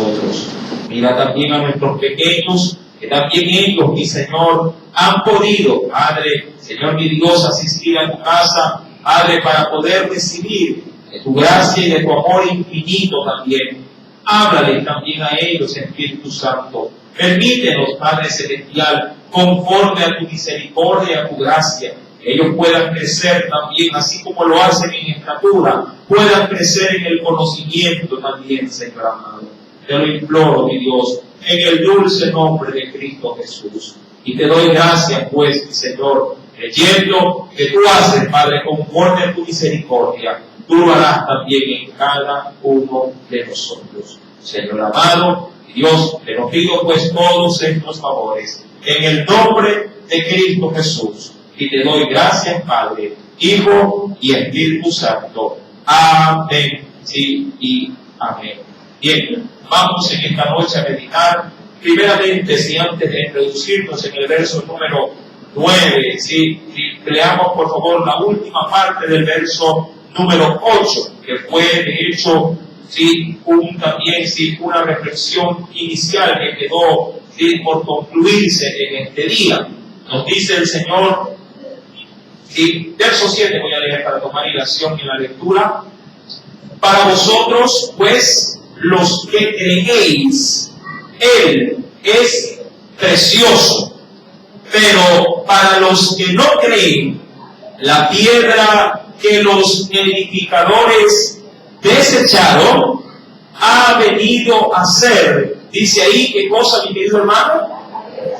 nosotros. Mira también a nuestros pequeños, que también ellos, mi Señor, han podido, Padre, Señor mi Dios, asistir a tu casa, Padre, para poder recibir de tu gracia y de tu amor infinito también. Háblale también a ellos, Espíritu Santo. Permítenos, Padre Celestial, conforme a tu misericordia y a tu gracia, que ellos puedan crecer también, así como lo hacen en estatura, puedan crecer en el conocimiento también, Señor amado. Te lo imploro, mi Dios, en el dulce nombre de Cristo Jesús. Y te doy gracias, pues, mi Señor, creyendo que tú haces, Padre, conforme a tu misericordia, tú lo harás también en cada uno de nosotros. Señor amado, Dios, te lo pido pues todos estos favores, en el nombre de Cristo Jesús. Y te doy gracias, Padre, Hijo y Espíritu Santo. Amén. Sí y amén. Bien, vamos en esta noche a meditar. Primeramente, si antes de introducirnos en el verso número 9, si leamos por favor la última parte del verso número 8, que fue de hecho también una reflexión inicial que quedó por concluirse en este día. Nos dice el Señor, verso 7 voy a leer para tomar ilación en la lectura. Para vosotros, pues, los que creéis, Él es precioso, pero para los que no creen, la piedra que los edificadores desecharon ha venido a ser, dice ahí, ¿qué cosa, mi querido hermano?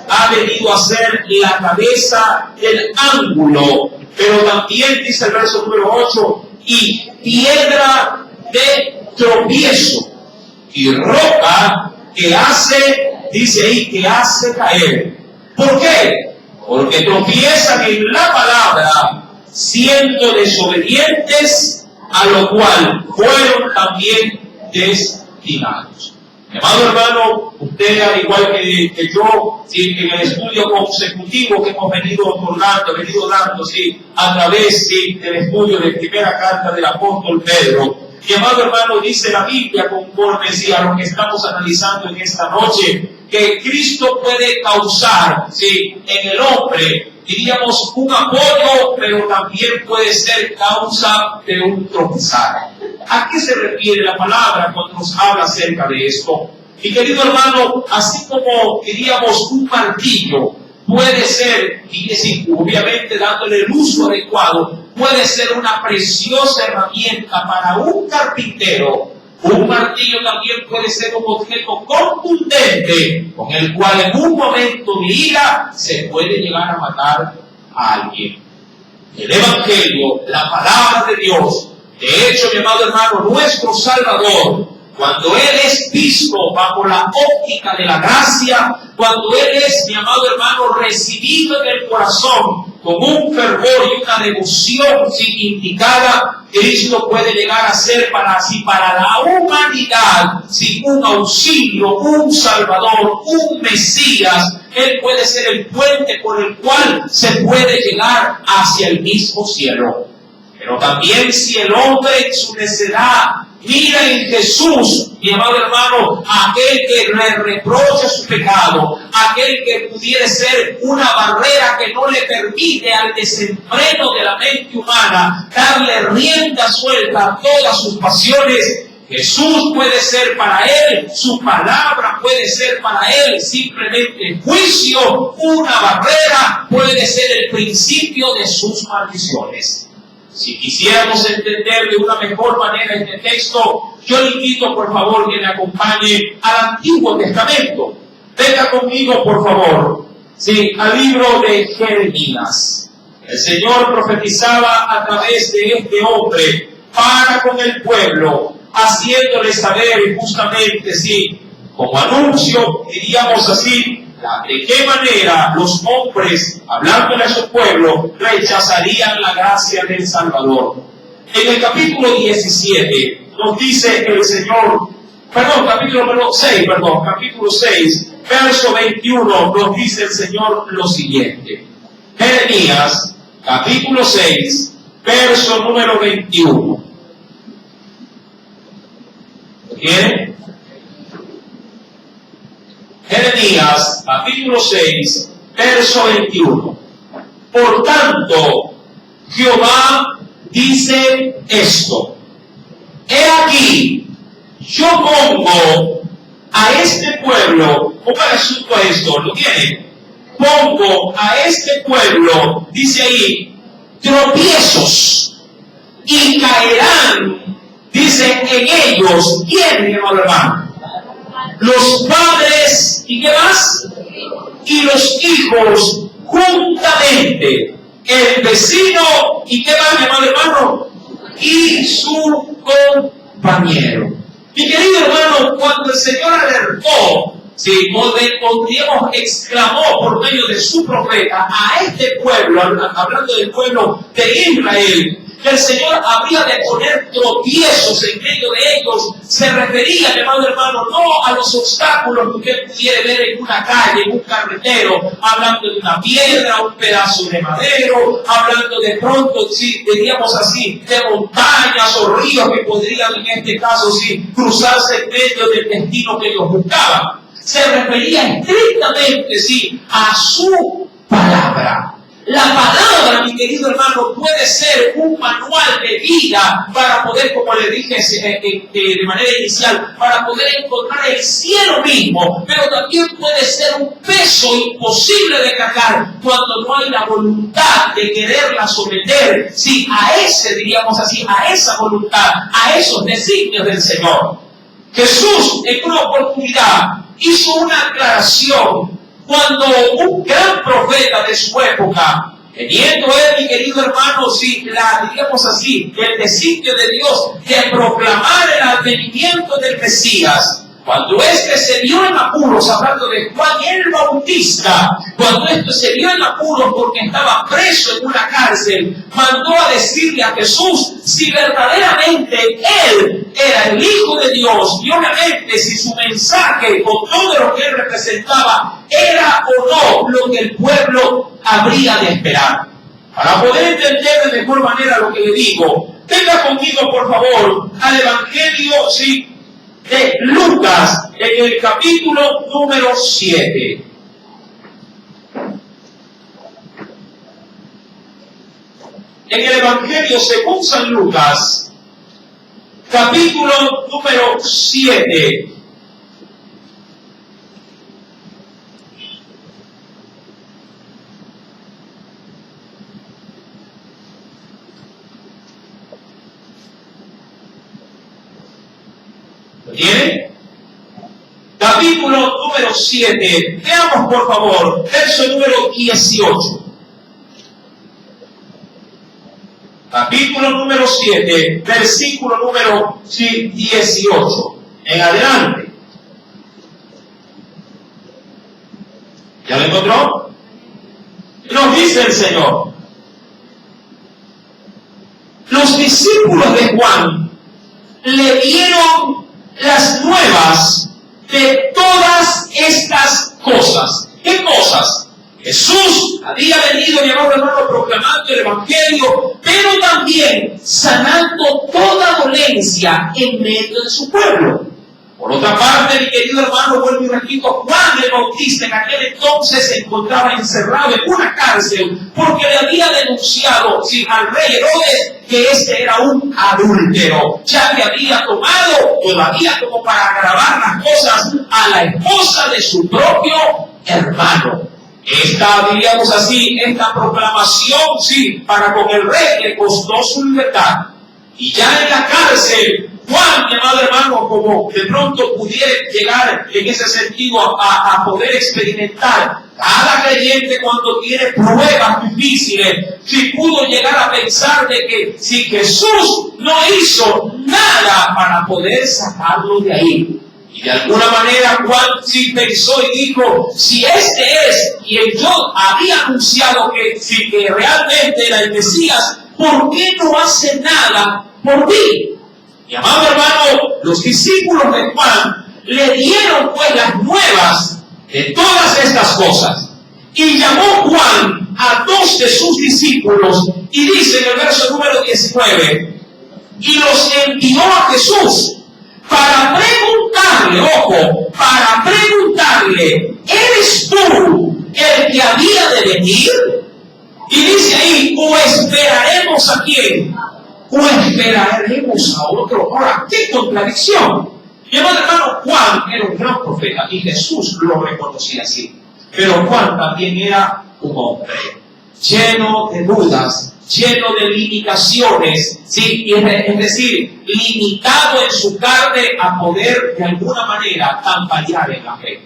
Ha venido a ser la cabeza del ángulo, pero también dice el verso número 8, y piedra de tropiezo y roca que hace, dice ahí, que hace caer. ¿Por qué? Porque tropiezan en la palabra, siendo desobedientes, a lo cual fueron también destinados. Mi amado hermano, usted al igual que yo, en el estudio consecutivo que hemos venido dando, a través del estudio de primera carta del apóstol Pedro, mi amado hermano, dice la Biblia conforme a lo que estamos analizando en esta noche, que Cristo puede causar en el hombre, diríamos, un apoyo, pero también puede ser causa de un tropezar. ¿A qué se refiere la palabra cuando nos habla acerca de esto? Mi querido hermano, así como diríamos un martillo puede ser, y obviamente dándole el uso adecuado, puede ser una preciosa herramienta para un carpintero. Un martillo también puede ser un objeto contundente con el cual en un momento de ira se puede llegar a matar a alguien. El Evangelio, la palabra de Dios, de hecho, mi amado hermano, nuestro Salvador, cuando Él es visto bajo la óptica de la gracia, cuando Él es, mi amado hermano, recibido en el corazón con un fervor y una devoción indicada, Cristo puede llegar a ser para la humanidad, un auxilio, un Salvador, un Mesías. Él puede ser el puente por el cual se puede llegar hacia el mismo cielo. Pero también si el hombre en su necedad mira en Jesús, mi amado hermano, aquel que le reprocha su pecado, aquel que pudiera ser una barrera que no le permite al desenfreno de la mente humana darle rienda suelta a todas sus pasiones, Jesús puede ser para él, su palabra puede ser para él simplemente juicio, una barrera, puede ser el principio de sus maldiciones. Si quisiéramos entender de una mejor manera este texto, yo le invito por favor que me acompañe al Antiguo Testamento. Venga conmigo por favor, al libro de Jeremías. El Señor profetizaba a través de este hombre para con el pueblo, haciéndole saber justamente, como anuncio, diríamos así, de qué manera los hombres, hablándole a su pueblo, rechazarían la gracia del Salvador. En el capítulo 17 nos dice el Señor, capítulo 6, verso 21, nos dice el Señor lo siguiente. Jeremías, capítulo 6, verso número 21. ¿Lo quieren? Jeremías, capítulo 6, verso 21. Por tanto, Jehová dice esto: he aquí, yo pongo a este pueblo, ponga asunto a esto, ¿lo tiene? Pongo a este pueblo, dice ahí, tropiezos, y caerán, dice, en ellos, ¿quién, mi hermano? Los padres, ¿y qué más? Y los hijos juntamente, el vecino, ¿y qué más, mi hermano? Y su compañero. Mi querido hermano, cuando el Señor alertó, sí, podríamos exclamó por medio de su profeta a este pueblo, hablando del pueblo de Israel, que el Señor habría de poner tropiezos en medio de ellos. Se refería, mi amado hermano, no a los obstáculos que usted pudiera ver en una calle, en un carretero, hablando de una piedra, un pedazo de madero, hablando de pronto, sí, diríamos así, de montañas o ríos que podrían en este caso, sí, cruzarse en medio del destino que ellos buscaban. Se refería estrictamente, sí, a su palabra. La palabra, mi querido hermano, puede ser un manual de vida para poder, como le dije de manera inicial, para poder encontrar el cielo mismo, pero también puede ser un peso imposible de cargar cuando no hay la voluntad de quererla someter, sí, a ese, diríamos así, a esa voluntad, a esos designios del Señor. Jesús, en una oportunidad, hizo una aclaración cuando un gran profeta de su época, teniendo él, mi querido hermano, si diríamos así, el designio de Dios de proclamar el advenimiento del Mesías, cuando este se vio en apuros, hablando de Juan el Bautista, cuando este se vio en apuros porque estaba preso en una cárcel, mandó a decirle a Jesús si verdaderamente él era el Hijo de Dios, y obviamente si su mensaje con todo lo que él representaba era o no lo que el pueblo habría de esperar. Para poder entender de mejor manera lo que le digo, venga conmigo por favor al Evangelio, sí, de Lucas, en el capítulo número 7. En el Evangelio según San Lucas, capítulo número 7. ¿Tiene? Capítulo número 7. Veamos por favor, verso número 18. Capítulo número 7, versículo número 18. En adelante. ¿Ya lo encontró? Nos dice el Señor: los discípulos de Juan le dieron las nuevas de todas estas cosas. ¿Qué cosas? Jesús había venido, mi amado hermano, proclamando el Evangelio, pero también sanando toda dolencia en medio de su pueblo. Por otra parte, mi querido hermano, vuelvo y repito, Juan el Bautista en aquel entonces se encontraba encerrado en una cárcel porque le había denunciado al rey Herodes que este era un adúltero, ya que había tomado todavía como para agravar las cosas a la esposa de su propio hermano. Diríamos así, esta proclamación, para con el rey le costó su libertad. Y ya en la cárcel, Juan, mi amado hermano, como de pronto pudiera llegar en ese sentido a poder experimentar, cada creyente cuando tiene pruebas difíciles, si pudo llegar a pensar de que si Jesús no hizo nada para poder sacarlo de ahí. Y de alguna manera Juan sí pensó y dijo, si este es quien yo había anunciado que realmente era el Mesías, ¿por qué no hace nada por mí? Mi amado hermano, los discípulos de Juan le dieron pues las nuevas de todas estas cosas. Y llamó Juan a 2 de sus discípulos y dice en el verso número 19, y los envió a Jesús para preguntarle, ojo, para preguntarle preguntarle, ¿eres tú el que había de venir? Y dice ahí, ¿o esperaremos a quién? ¿O esperaremos a otro? Ahora, ¿qué contradicción? Mi hermano, Juan era un gran profeta y Jesús lo reconocía así. Pero Juan también era un hombre lleno de dudas, lleno de limitaciones, ¿sí? Es decir, limitado en su carne a poder de alguna manera tambalear en la fe.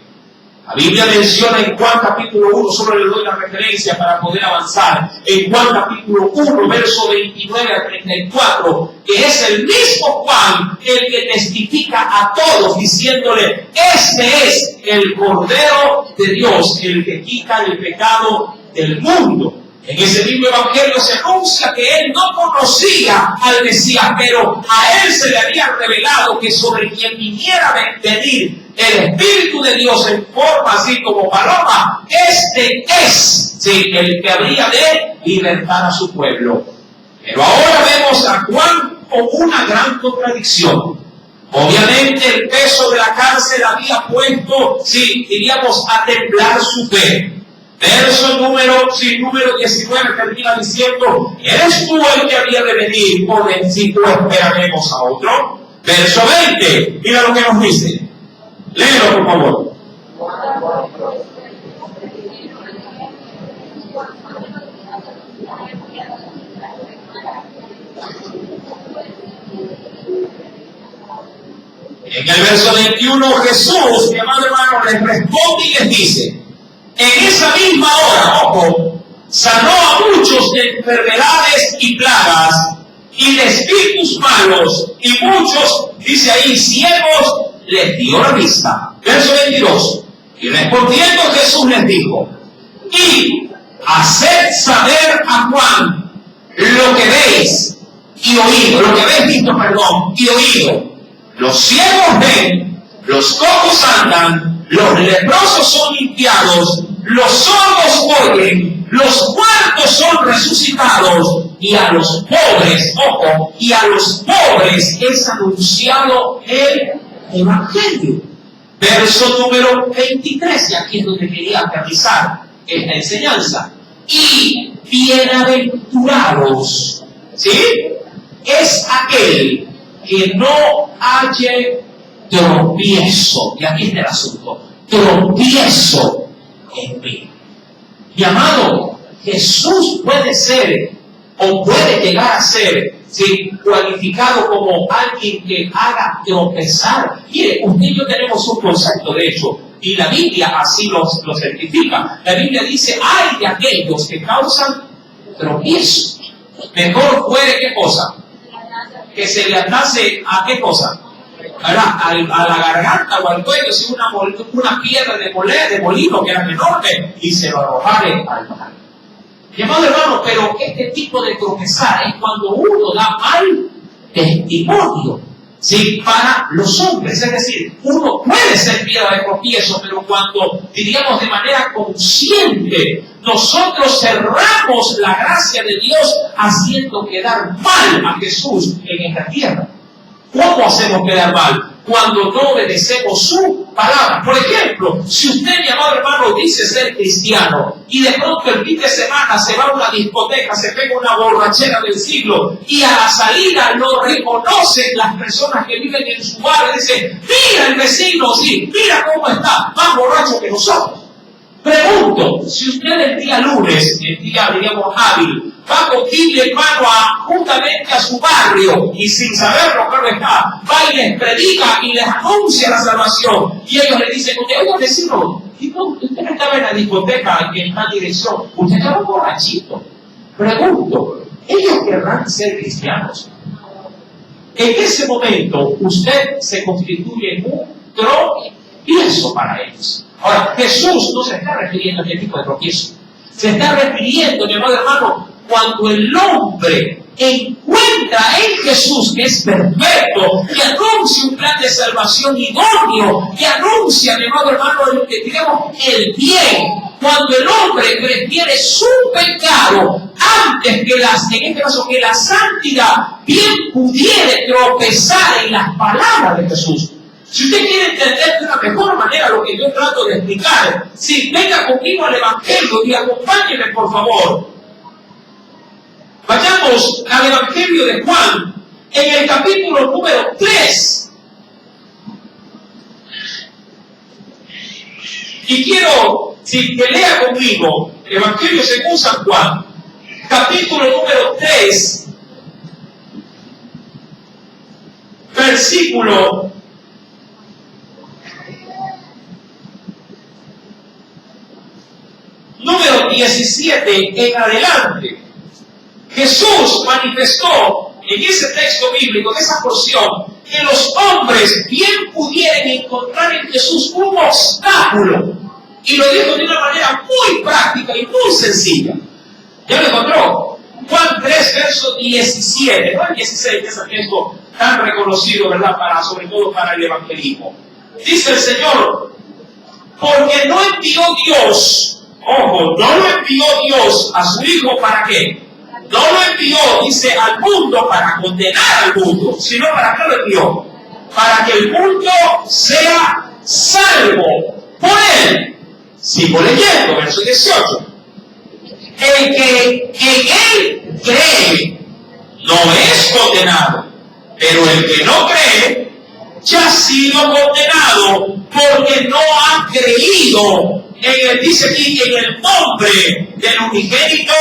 La Biblia menciona en Juan capítulo 1, solo le doy la referencia para poder avanzar, en Juan capítulo 1, verso 29 al 34, que es el mismo Juan el que testifica a todos diciéndole, este es el Cordero de Dios, el que quita el pecado del mundo. En ese mismo evangelio se anuncia que él no conocía al Mesías, pero a él se le había revelado que sobre quien viniera a venir el Espíritu de Dios en forma así como paloma, este es, sí, el que habría de libertar a su pueblo. Pero ahora vemos a Juan con una gran contradicción. Obviamente el peso de la cárcel había puesto, sí, diríamos, a temblar su fe. Verso número 19 termina diciendo, ¿eres tú el que había de venir o si tú esperaremos a otro? Verso 20, mira lo que nos dice. Léelo, por favor. En el verso 21, Jesús, mi amado hermano, les responde y les dice, en esa misma hora, ojo, sanó a muchos de enfermedades y plagas y de espíritus malos, y muchos, dice ahí, ciegos, les dio la vista. Verso 22. Y respondiendo Jesús les dijo, y haced saber a Juan lo que veis y oído, lo que habéis visto, y oído. Los ciegos ven, los cojos andan, los leprosos son limpiados, los sordos oyen, los muertos son resucitados, y a los pobres, ojo, y a los pobres es anunciado el Evangelio. Verso número 23, y aquí es donde quería aterrizar esta enseñanza. Y bienaventurados, ¿sí? Es aquel que no halle tropiezo, y aquí está el asunto, tropiezo en mí. Mi amado, Jesús puede ser, o puede llegar a ser, ¿sí?, cualificado como alguien que haga tropezar. Mire, usted y yo tenemos un concepto de hecho, y la Biblia así lo certifica. La Biblia dice, hay de aquellos que causan tropiezo. Mejor puede, ¿qué cosa? Que se le atase a qué cosa, a la garganta o al cuello, si una piedra de molino que era enorme, y se lo arrojare al mar. Mi amado hermano, pero este tipo de tropezar es cuando uno da mal testimonio, ¿sí?, para los hombres. Es decir, uno puede ser piedra de tropiezo, pero cuando, diríamos de manera consciente, nosotros cerramos la gracia de Dios haciendo quedar mal a Jesús en esta tierra. ¿Cómo hacemos quedar mal? Cuando no obedecemos su palabra. Por ejemplo, si usted, mi amado hermano, dice ser cristiano y de pronto el fin de semana se va a una discoteca, se pega una borrachera del siglo y a la salida lo reconocen las personas que viven en su barrio y dicen, mira el vecino, sí, mira cómo está, más borracho que nosotros. Pregunto, si usted el día lunes, el día, digamos, hábil, va con Biblia en mano justamente a su barrio y sin saberlo, claro está, va y les predica y les anuncia la salvación, y ellos le dicen, oiga vecino, usted no estaba en la discoteca en tal dirección, usted estaba borrachito. Pregunto, ¿ellos querrán ser cristianos? En ese momento usted se constituye en un tropiezo para ellos. Ahora, Jesús no se está refiriendo a este tipo de tropiezo. Se está refiriendo, mi amado hermano, cuando el hombre encuentra en Jesús, que es perfecto, que anuncia un plan de salvación idóneo, que anuncia, mi amado hermano, el bien. Cuando el hombre prefiere su pecado antes que en este caso, que la santidad, bien pudiere tropezar en las palabras de Jesús. Si usted quiere entender de una mejor manera lo que yo yo trato de explicar. Si venga conmigo al Evangelio y acompáñenme, por favor. Vayamos al Evangelio de Juan, en el capítulo número 3. Y quiero, si que lea conmigo, el Evangelio según San Juan, capítulo número 3, versículo número 17 en adelante. Jesús manifestó en ese texto bíblico, en esa porción, que los hombres bien pudieran encontrar en Jesús un obstáculo. Y lo dijo de una manera muy práctica y muy sencilla. ¿Ya lo encontró? Juan 3, verso 17. No el 16, que es el texto tan reconocido, ¿verdad? Sobre todo para el evangelismo. Dice el Señor, porque no envió Dios, ojo, no lo envió Dios a su Hijo, ¿para qué? No lo envió, dice, al mundo para condenar al mundo, sino para qué lo envió. Para que el mundo sea salvo por él. Sigo leyendo, verso 18. El que en él cree no es condenado, pero el que no cree ya ha sido condenado porque no ha creído en el, dice aquí, en el nombre del unigénito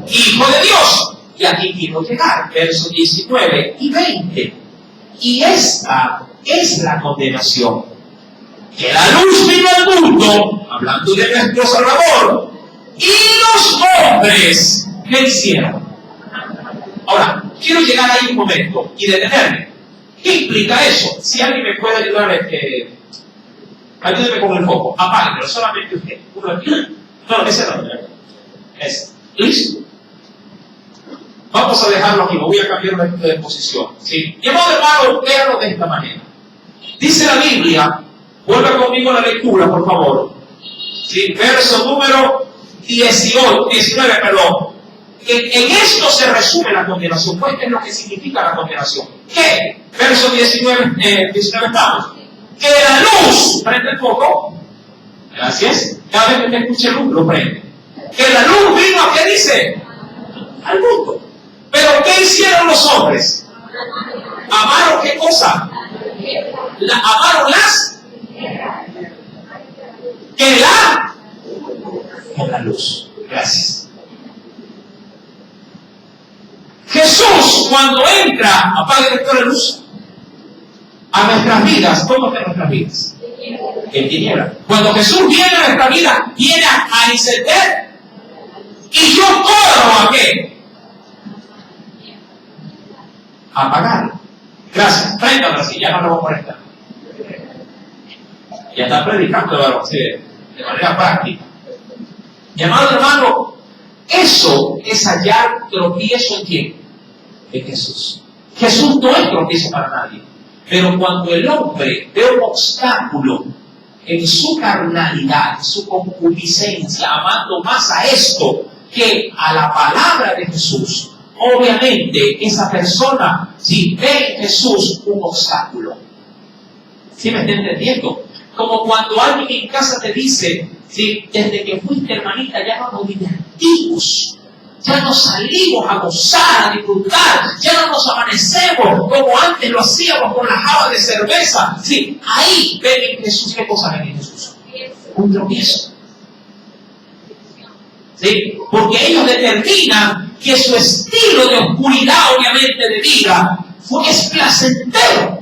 Hijo de Dios. Y aquí quiero llegar, versos 19 y 20. Y esta es la condenación, que la luz vino al mundo, hablando de nuestro Salvador, y los hombres le hicieron. Ahora, quiero llegar ahí un momento y detenerme. ¿Qué implica eso? Si alguien me puede ayudar, ayúdeme con el foco. Apáguenlo, solamente usted. Uno aquí. No, ese no. Ese. ¿Listo? Vamos a dejarlo aquí, me voy a cambiar de posición. ¿Sí? Y amado hermano, véanlo de esta manera. Dice la Biblia, vuelva conmigo a la lectura, por favor. ¿Sí? Verso número 19, En esto se resume la condenación. Pues, ¿qué es lo que significa la condenación? ¿Qué? Verso 19 estamos. Que la luz, prende el foco. Gracias. Cada vez que te escuche luz, lo prende. Que la luz vino a qué dice? Al mundo. Pero ¿qué hicieron los hombres? ¿Amaron qué cosa? Amaron las que la luz. Gracias. Jesús, cuando entra, apaga la luz a nuestras vidas, ¿cómo están nuestras vidas? En tinieblas. Cuando Jesús viene a nuestra vida, viene a encender. Y yo corro a qué? A apagar. Gracias. Préndalo así, ya no lo voy a molestar. Ya está predicando, varón, sí, de manera práctica. Mi amado hermano, eso es hallar tropiezo en quién? En Jesús. Jesús no es tropiezo para nadie. Pero cuando el hombre ve un obstáculo en su carnalidad, en su concupiscencia, amando más a esto que a la palabra de Jesús, obviamente esa persona, si ve en Jesús un obstáculo. ¿Sí me está entendiendo? Como cuando alguien en casa te dice, ¿sí? Desde que fuiste hermanita ya no nos divertimos, ya no salimos a gozar, a disfrutar, ya no nos amanecemos como antes lo hacíamos con la java de cerveza. Sí, ahí ven en Jesús. ¿Qué cosa ven en Jesús? Un tropiezo. ¿Sí? Porque ellos determinan que su estilo de oscuridad, obviamente, de vida, es placentero.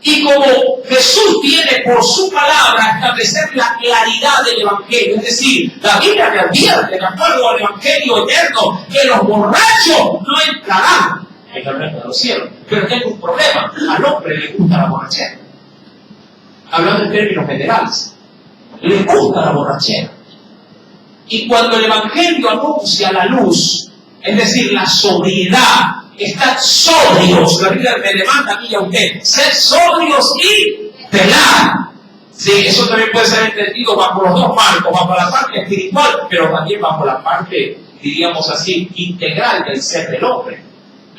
Y como Jesús tiene por su palabra a establecer la claridad del Evangelio, es decir, la Biblia me advierte, de acuerdo al Evangelio eterno, que los borrachos no entrarán en el reino de los cielos. Pero tengo un problema, al hombre le gusta la borrachera. Hablando en términos generales, le gusta la borrachera. Y cuando el Evangelio anuncia la luz, es decir, la sobriedad, estar sobrios, la Biblia me demanda a mí y a usted, ser sobrios y velar. Sí, eso también puede ser entendido bajo los dos marcos, bajo la parte espiritual, pero también bajo la parte, diríamos así, integral del ser del hombre.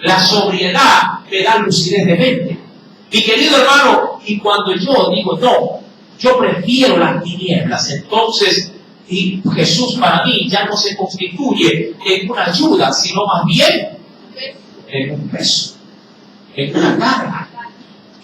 La sobriedad te da lucidez de mente. Mi querido hermano, y cuando yo digo no, yo prefiero las tinieblas. Entonces, y Jesús para mí ya no se constituye en una ayuda, sino más bien en un peso, en una carga.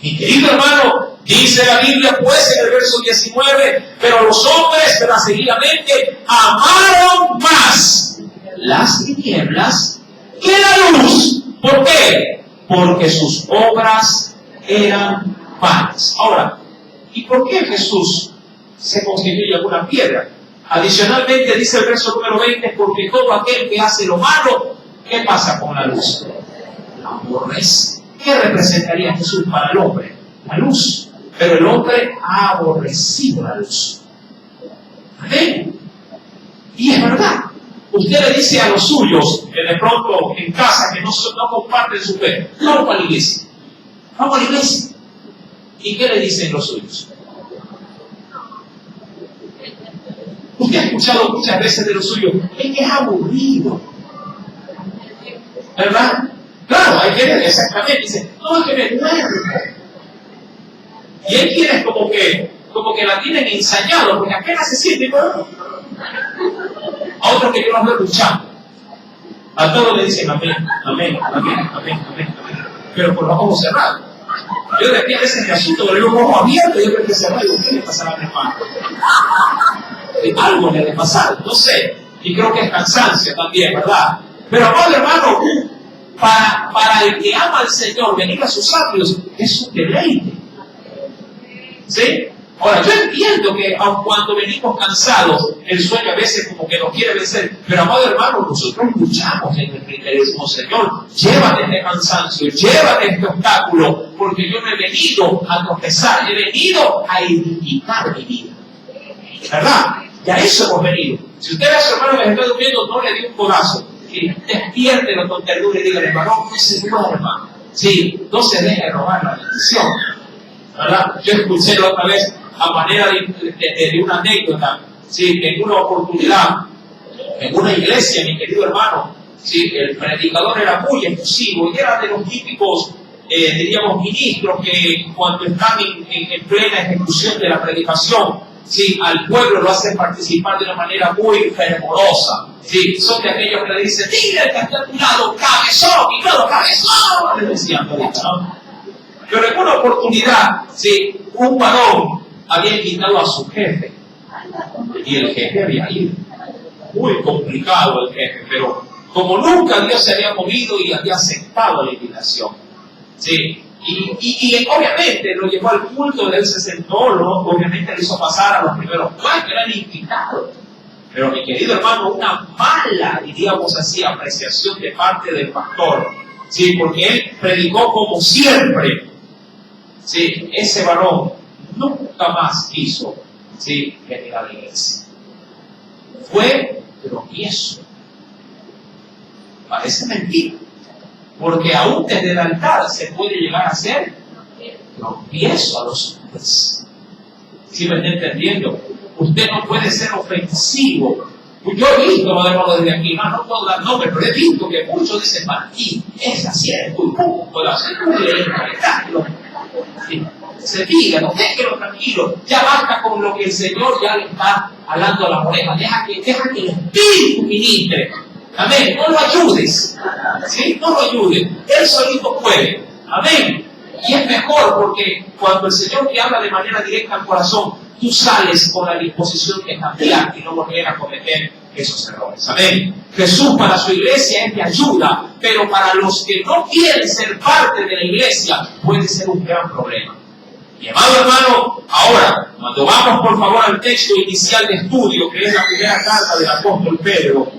Mi querido hermano, dice la Biblia pues en el verso 19, pero los hombres, pero seguidamente, amaron más las tinieblas que la luz. ¿Por qué? Porque sus obras eran malas. Ahora, ¿y por qué Jesús se constituye en una piedra? Adicionalmente dice el verso número 20, porque todo aquel que hace lo malo, ¿qué pasa con la luz? La aborrece. ¿Qué representaría Jesús para el hombre? La luz. Pero el hombre ha aborrecido la luz. Amén. Y es verdad. Usted le dice a los suyos, que de pronto en casa, que no comparten su fe, vamos a la iglesia. Vamos a la iglesia. ¿Y qué le dicen los suyos? Usted ha escuchado muchas veces de los suyos, es que es aburrido. ¿Verdad? Claro, hay quienes exactamente dicen, no, es que me duermo. Y hay quienes como que la tienen ensayado, porque apenas se siente, ¿no? A otros que yo los veo luchando. A todos le dicen amén, amén, amén, amén, amén, amén. Pero con los ojos cerrados. Yo de aquí a veces me asusto, pero los ojos abiertos, yo creo que cerrado, ¿qué le pasará a mi hermano? Algo le debe pasar, no sé. Y creo que es cansancio también, ¿verdad? Pero amado hermano, para el que ama al Señor, venir a sus atrios es un deleite. ¿Sí? Ahora, yo entiendo que aun cuando venimos cansados, el sueño a veces como que nos quiere vencer, pero amado hermano, nosotros luchamos en nuestro interiorismo. Señor, llévate este cansancio, llévate este obstáculo, porque yo no he venido a tropezar, he venido a edificar mi vida. ¿Verdad? Y a eso hemos venido. Si usted ve a su hermano que está durmiendo, no le dé un codazo. Despiértelo con ternura y dígale, hermano, no se duerma. Sí, no se deje robar la bendición. ¿Verdad? Yo escuché la otra vez, a manera de una anécdota, sí, en una oportunidad, en una iglesia, mi querido hermano, sí, el predicador era muy efusivo y era de los típicos, diríamos, ministros que cuando están en plena ejecución de la predicación, sí, al pueblo lo hacen participar de una manera muy fervorosa. Sí, son de aquellos que le dicen, mira, que está a tu lado, cabezón, y claro, cabezón, le decían, ¿no? Pero en una oportunidad, sí, un varón había invitado a su jefe y el jefe había ido. Muy complicado el jefe, pero como nunca Dios se había movido y había aceptado la invitación. Sí. Y obviamente lo llevó al culto, él se sentó, obviamente le hizo pasar a los primeros que eran invitados. Pero mi querido hermano, una mala, diríamos así, apreciación de parte del pastor. Sí, porque él predicó como siempre. Sí, ese varón nunca más quiso, sí, venir a la iglesia. Fue tropiezo. Parece mentira. Porque aún desde el altar se puede llegar a hacer tropiezo a los hombres. ¿Sí me está entendiendo? Usted no puede ser ofensivo. Yo he visto, hermano, desde aquí, no puedo dar nombre, pero he visto que muchos dicen, para ti, es así, es muy poco, puedo hacer un espectáculo. Sí. Se diga, no déjelo tranquilo, ya basta con lo que el Señor ya le está hablando a las orejas, deja que el Espíritu ministre. Amén, no lo ayudes, ¿sí? No lo ayudes, él solito puede, amén. Y es mejor porque cuando el Señor te habla de manera directa al corazón, tú sales con la disposición de cambiar y no volver a cometer esos errores. Amén. Jesús para su iglesia es de ayuda, pero para los que no quieren ser parte de la iglesia puede ser un gran problema. Y amado hermano, ahora, cuando vamos por favor al texto inicial de estudio, que es la primera carta del apóstol Pedro,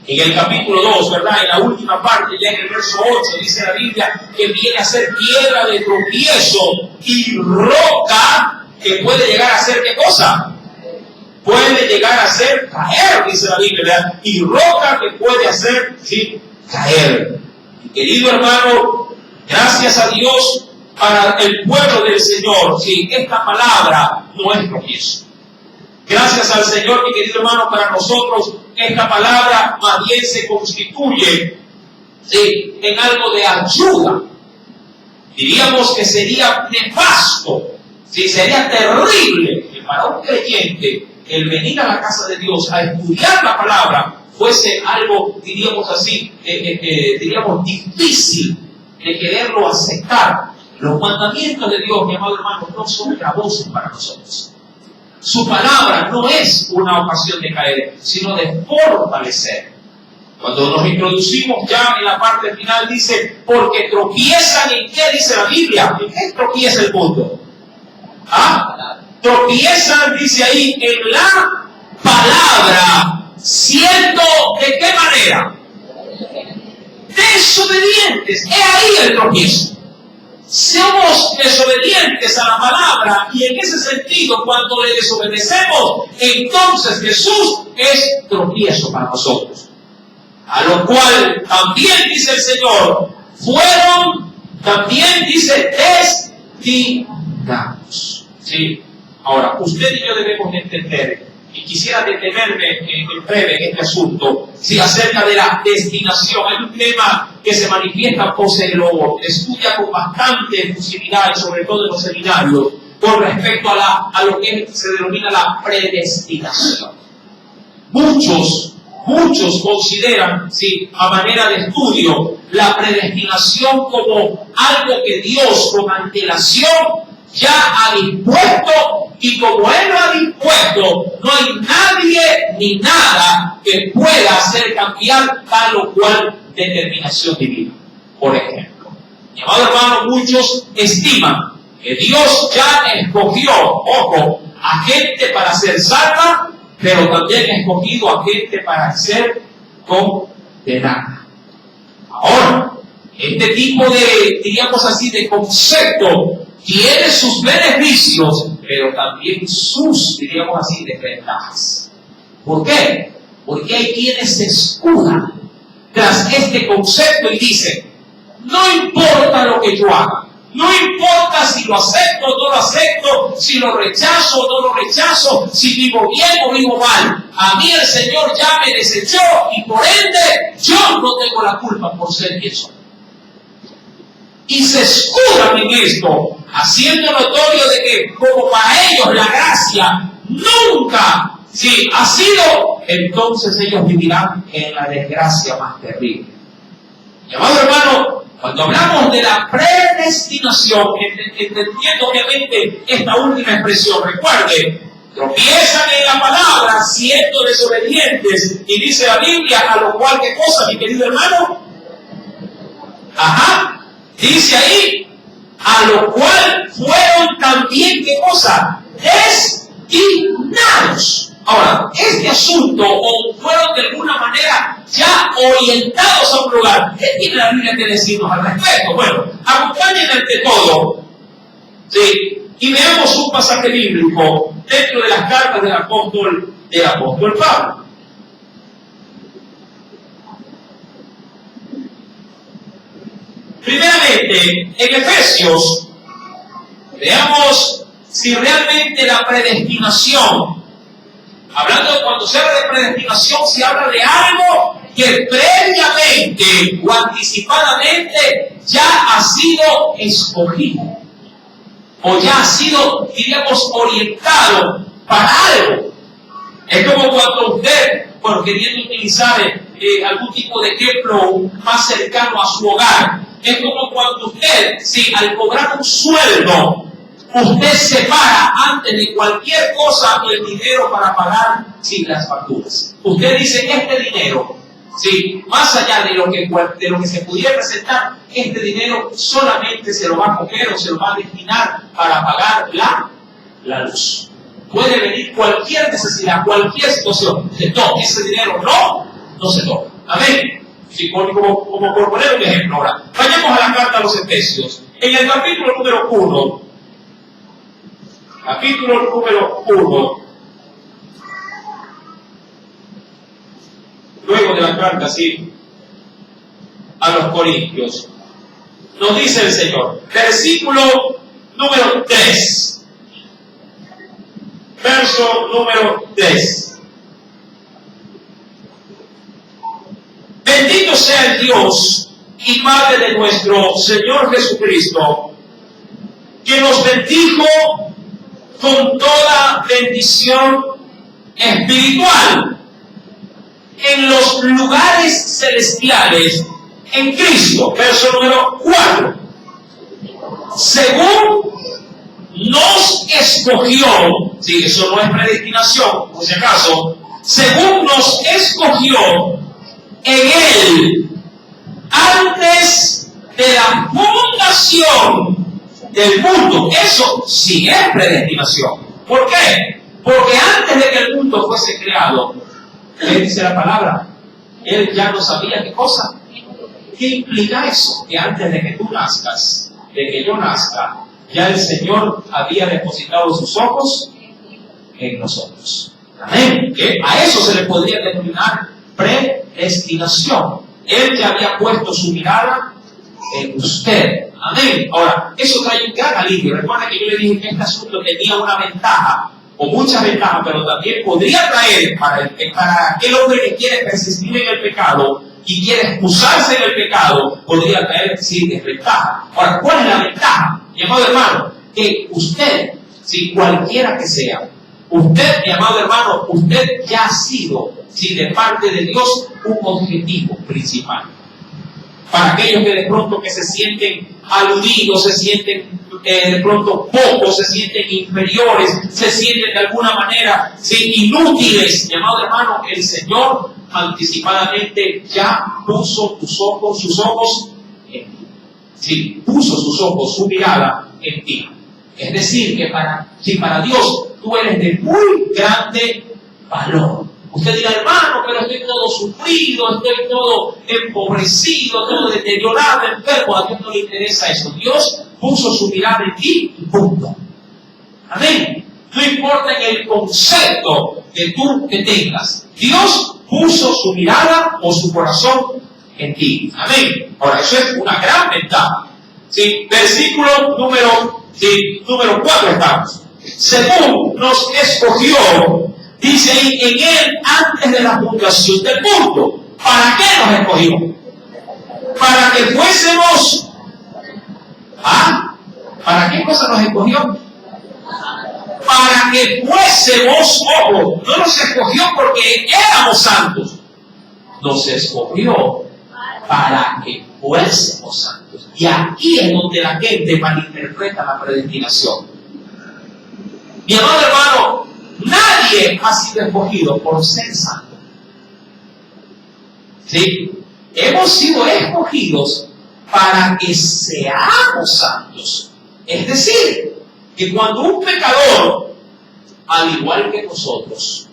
en el capítulo 2, ¿verdad? En la última parte, ya en el verso 8, dice la Biblia que viene a ser piedra de tropiezo y roca que puede llegar a ser, ¿qué cosa? Puede llegar a ser caer, dice la Biblia, ¿verdad? Y roca que puede hacer, sí, caer. Mi querido hermano, gracias a Dios para el pueblo del Señor, sí, esta palabra no es tropiezo. Gracias al Señor, mi querido hermano, para nosotros esta palabra más bien se constituye, ¿sí?, en algo de ayuda. Diríamos que sería nefasto, ¿sí? Sería terrible que para un creyente el venir a la casa de Dios a estudiar la palabra fuese algo, diríamos así, diríamos difícil de quererlo aceptar. Los mandamientos de Dios, mi amado hermano, no son gravosos para nosotros. Su palabra no es una ocasión de caer, sino de fortalecer. Cuando nos introducimos ya en la parte final, dice, porque tropiezan en qué dice la Biblia. ¿En qué tropieza el mundo? ¿Ah? Tropiezan, dice ahí, en la palabra, siendo ¿de qué manera? Desobedientes. Es ahí el tropiezo. Somos desobedientes a la palabra, y en ese sentido, cuando le desobedecemos, entonces Jesús es tropiezo para nosotros. A lo cual también dice el Señor, fueron, también dice, destinados. ¿Sí? Ahora, usted y yo debemos entender, y quisiera detenerme en breve en este asunto, ¿sí? Acerca de la destinación. Hay un tema que se manifiesta o se lo estudia con bastante efusividad, sobre todo en los seminarios, con respecto a lo que se denomina la predestinación. Muchos consideran, ¿sí?, a manera de estudio, la predestinación como algo que Dios con antelación ya ha dispuesto, y como Él lo ha dispuesto, no hay nadie ni nada que pueda hacer cambiar tal o cual determinación divina. Por ejemplo, mi amado hermano, muchos estiman que Dios ya escogió, ojo, a gente para ser salva, pero también ha escogido a gente para ser condenada. Ahora, este tipo de, diríamos así, de concepto tiene sus beneficios, pero también sus, diríamos así, desventajas. ¿Por qué? Porque hay quienes se escudan tras este concepto y dicen, no importa lo que yo haga, no importa si lo acepto o no lo acepto, si lo rechazo o no lo rechazo, si vivo bien o vivo mal. A mí el Señor ya me desechó y por ende yo no tengo la culpa por ser quien soy. Y se escudan en esto, haciendo notorio de que como para ellos la gracia nunca ha sido, entonces ellos vivirán en la desgracia más terrible. Mi amado hermano, cuando hablamos de la predestinación, entendiendo obviamente esta última expresión, recuerde, tropiezan en la palabra siendo desobedientes, y dice la Biblia, a lo cual, ¿qué cosa, mi querido hermano? Dice ahí, a lo cual fueron también, ¿qué cosa? Destinados. Ahora, este asunto, o fueron de alguna manera ya orientados a un lugar. ¿Qué tiene la Biblia que decirnos al respecto? Bueno, acompáñenme ante todo, y veamos un pasaje bíblico dentro de las cartas del apóstol Pablo. Primeramente, en Efesios, veamos si realmente la predestinación, hablando de cuando se habla de predestinación, se habla de algo que previamente o anticipadamente ya ha sido escogido, o ya ha sido, diríamos, orientado para algo. Es como cuando usted, bueno, queriendo utilizar algún tipo de ejemplo más cercano a su hogar, es como cuando usted, al cobrar un sueldo, usted separa antes de cualquier cosa el dinero para pagar las facturas. Usted dice, este dinero, más allá de lo que se pudiera presentar, este dinero solamente se lo va a coger o se lo va a destinar para pagar la luz. Puede venir cualquier necesidad, cualquier situación. No, ese dinero no se toca. Amén. Como por poner un ejemplo ahora. Vayamos a la carta a los Efesios. En el capítulo número 1, luego de la carta, a los Corintios, nos dice el Señor, versículo número 3, verso número 3. Bendito sea el Dios y Padre de nuestro Señor Jesucristo, que nos bendijo con toda bendición espiritual en los lugares celestiales en Cristo. Verso número 4. Según nos escogió, sí, eso no es predestinación, por si acaso, según nos escogió en Él antes de la fundación del mundo. Eso sí es predestinación. ¿Por qué? Porque antes de que el mundo fuese creado, ¿qué dice la palabra? Él ya no sabía qué cosa. ¿Qué implica eso? Que antes de que tú nazcas, de que yo nazca, ya el Señor había depositado sus ojos en nosotros. Amén. Que a eso se le podría denominar predestinación. Él ya había puesto su mirada en usted. Amén. Ahora, eso trae un gran alivio. Recuerda que yo le dije que este asunto tenía una ventaja, o muchas ventajas, pero también podría traer para aquel hombre que quiere persistir en el pecado y quiere excusarse en el pecado, podría traer, sí, desventaja. Ahora, ¿cuál es la ventaja? Mi amado hermano, que usted, si cualquiera que sea, usted, mi amado hermano, usted ya ha sido, si de parte de Dios, un objetivo principal. Para aquellos que de pronto que se sienten aludidos, se sienten de pronto pocos, se sienten inferiores, se sienten de alguna manera inútiles, mi amado hermano, el Señor anticipadamente ya puso sus ojos en ti. Sí, puso sus ojos, su mirada en ti. Es decir, que para Dios tú eres de muy grande valor. Usted dirá, hermano, pero estoy todo sufrido, estoy todo empobrecido, todo deteriorado, enfermo. A Dios no le interesa eso. Dios puso su mirada en ti y punto. Amén. No importa en el concepto que tengas. Dios puso su mirada o su corazón en ti. Amén. Ahora, eso es una gran ventaja. ¿Sí? Versículo número 4 estamos. Según nos escogió, dice ahí, en Él antes de la fundación del mundo. ¿Para qué nos escogió? Para que fuésemos... ¿Para qué cosa nos escogió? Para que fuésemos, ojo, no nos escogió porque éramos santos. Nos escogió para que fuésemos santos. Y aquí es donde la gente malinterpreta la predestinación. Mi amado hermano, nadie ha sido escogido por ser santo. ¿Sí? Hemos sido escogidos para que seamos santos. Es decir, que cuando un pecador, al igual que nosotros,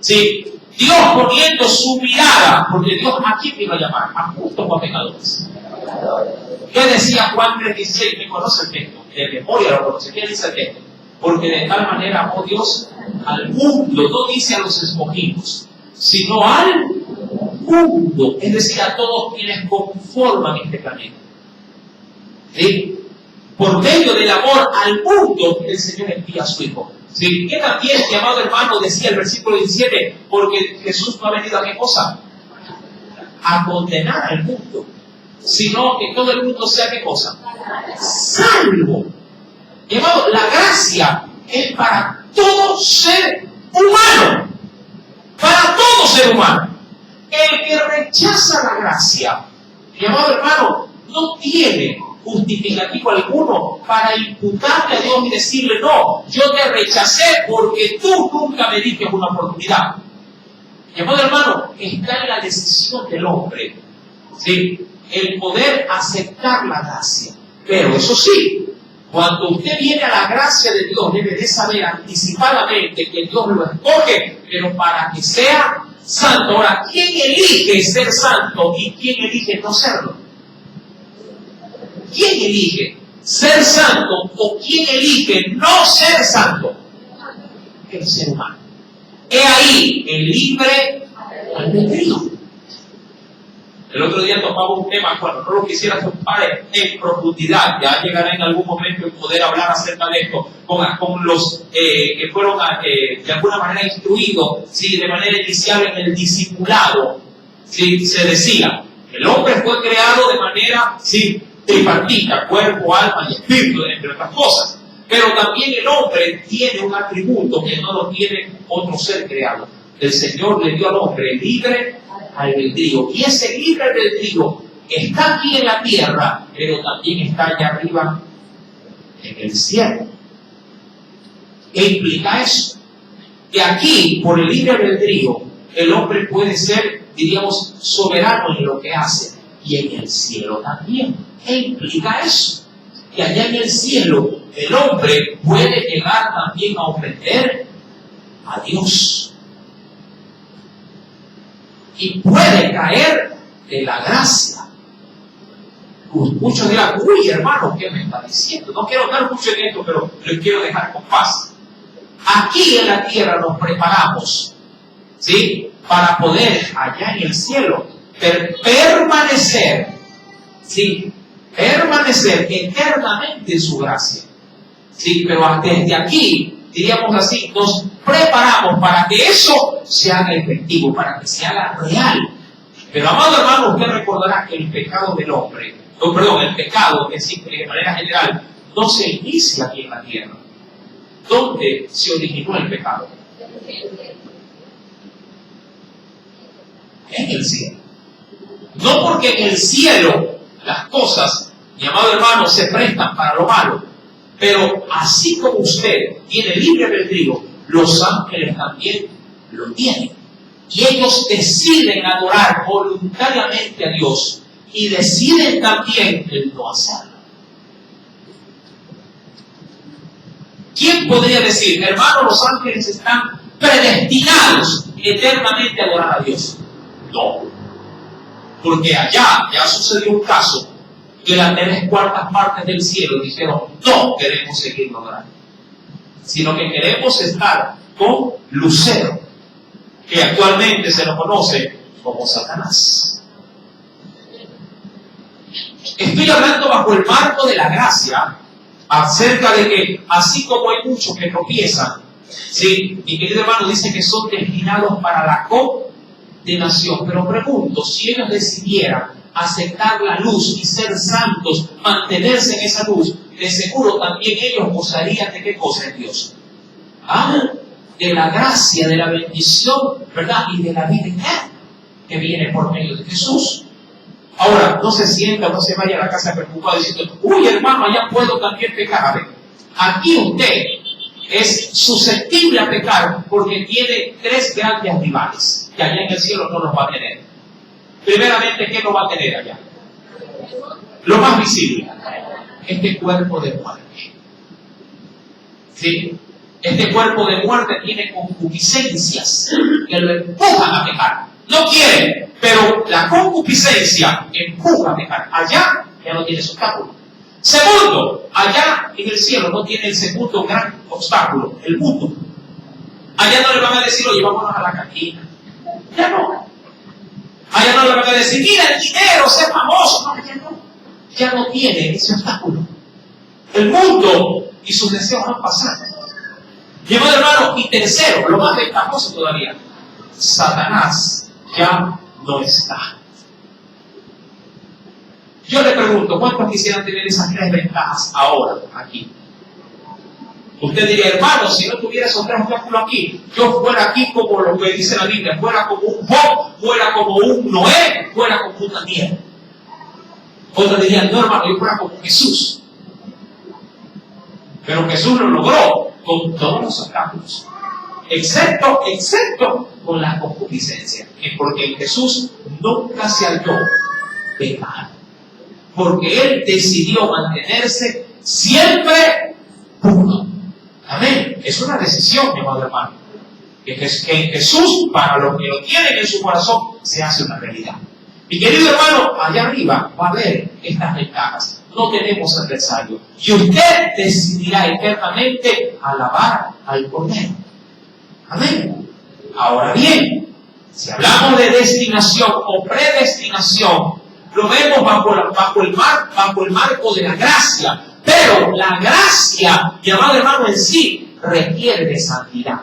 ¿sí? Dios poniendo su mirada, porque Dios a quién iba a llamar, a justos o a pecadores. ¿Qué decía Juan 3:16? Me conoce el texto, de memoria lo conoce. ¿Qué dice el texto? Porque de tal manera amó Dios al mundo, no dice a los escogidos, sino al mundo, es decir, a todos quienes conforman este planeta. ¿Sí? Por medio del amor al mundo, el Señor envía a su Hijo. ¿Sí? Que también, mi amado hermano, decía el versículo 17, porque Jesús no ha venido a qué cosa? A condenar al mundo, sino que todo el mundo sea qué cosa? Salvo. Mi amado, la gracia es para todo ser humano. Para todo ser humano. El que rechaza la gracia, mi amado hermano, no tiene justificativo alguno para imputarle a Dios y decirle, no, yo te rechacé porque tú nunca me diste una oportunidad. Mi amado hermano, está en la decisión del hombre, ¿sí? El poder aceptar la gracia. Pero eso sí, cuando usted viene a la gracia de Dios, debe de saber anticipadamente que Dios lo escoge, pero para que sea santo. Ahora, ¿quién elige ser santo y quién elige no serlo? ¿Quién elige ser santo o quién elige no ser santo? El ser humano. He ahí el libre albedrío. El otro día tocaba un tema, bueno, no lo quisiera topar en profundidad, ya llegará en algún momento el poder hablar acerca de esto con los que fueron de alguna manera instruidos, ¿sí? De manera inicial en el discipulado, ¿sí? Se decía El hombre fue creado de manera, sí, tripartita, cuerpo, alma y espíritu, entre otras cosas. Pero también el hombre tiene un atributo que no lo tiene otro ser creado. El Señor le dio al hombre libre albedrío. Y ese libre albedrío está aquí en la tierra, pero también está allá arriba en el cielo. ¿Qué implica eso? Que aquí, por el libre albedrío, el hombre puede ser, diríamos, soberano en lo que hace. Y en el cielo también. ¿Qué implica eso? Que allá en el cielo el hombre puede llegar también a ofender a Dios. Y puede caer de la gracia. Muchos dirán, uy hermano, ¿qué me está diciendo? No quiero dar mucho en esto, pero les quiero dejar con paz. Aquí en la tierra nos preparamos, ¿sí?, para poder allá en el cielo permanecer, ¿sí?, permanecer eternamente en su gracia. Sí, pero desde aquí, diríamos así, nos preparamos para que eso se haga efectivo, para que se haga real. Pero, amado hermano, usted recordará que el pecado del hombre, el pecado de manera general, no se inicia aquí en la tierra. ¿Dónde se originó el pecado? En el cielo. No porque en el cielo las cosas, mi amado hermano, se prestan para lo malo, pero así como usted tiene libre albedrío, los ángeles también lo tienen. Y ellos deciden adorar voluntariamente a Dios y deciden también el no hacerlo. ¿Quién podría decir, hermano, los ángeles están predestinados eternamente a adorar a Dios? No. Porque allá ya sucedió un caso que las 3/4 partes del cielo dijeron, no queremos seguir adorando, sino que queremos estar con Lucero, que actualmente se lo conoce como Satanás. Estoy hablando bajo el marco de la gracia, acerca de que, así como hay muchos que tropiezan, ¿sí?, mi querido hermano dice que son destinados para la condenación. Pero pregunto, si ellos decidieran aceptar la luz y ser santos, mantenerse en esa luz, de seguro también ellos gozarían de qué cosa en Dios. De la gracia, de la bendición, ¿verdad? Y de la vida eterna que viene por medio de Jesús. Ahora, no se sienta, no se vaya a la casa preocupado diciendo, uy hermano, allá puedo también pecar. A ver, aquí usted es susceptible a pecar porque tiene 3 grandes rivales que allá en el cielo no los va a tener. Primeramente, ¿qué no va a tener allá? Lo más visible, este cuerpo de muerte. ¿Sí? Este cuerpo de muerte tiene concupiscencias que lo empujan a pecar. No quiere, pero la concupiscencia empuja a pecar. Allá ya no tiene ese obstáculo. Segundo, allá en el cielo no tiene el segundo gran obstáculo, el mundo. Allá no le van a decir, oye, vámonos a la cantina. Ya no. Allá no le van a decir, mira el dinero, sé famoso. No, ya no tiene ese obstáculo. El mundo y sus deseos van a pasar. Mi amado hermano, y tercero, lo más ventajoso todavía, Satanás ya no está. Yo le pregunto, ¿cuántos quisieran tener esas 3 ventajas ahora, aquí? Usted diría, hermano, si no tuviera esos 3 obstáculos aquí, yo fuera aquí como lo que dice la Biblia, fuera como un Job, fuera como un Noé, fuera como un Daniel. Otros dirían, no hermano, yo fuera como Jesús. Pero Jesús lo logró con todos los obstáculos, excepto con la concupiscencia, porque en Jesús nunca se halló pecado, porque Él decidió mantenerse siempre puro. Amén. Es una decisión, mi amado hermano, que en Jesús, para los que lo tienen en su corazón, se hace una realidad. Mi querido hermano, allá arriba va a haber estas ventajas. No tenemos adversario. Y usted decidirá eternamente alabar al Cordero. Amén. Ahora bien, si hablamos de destinación o predestinación, lo vemos bajo el marco de la gracia. Pero la gracia, mi amado hermano, en sí requiere de santidad.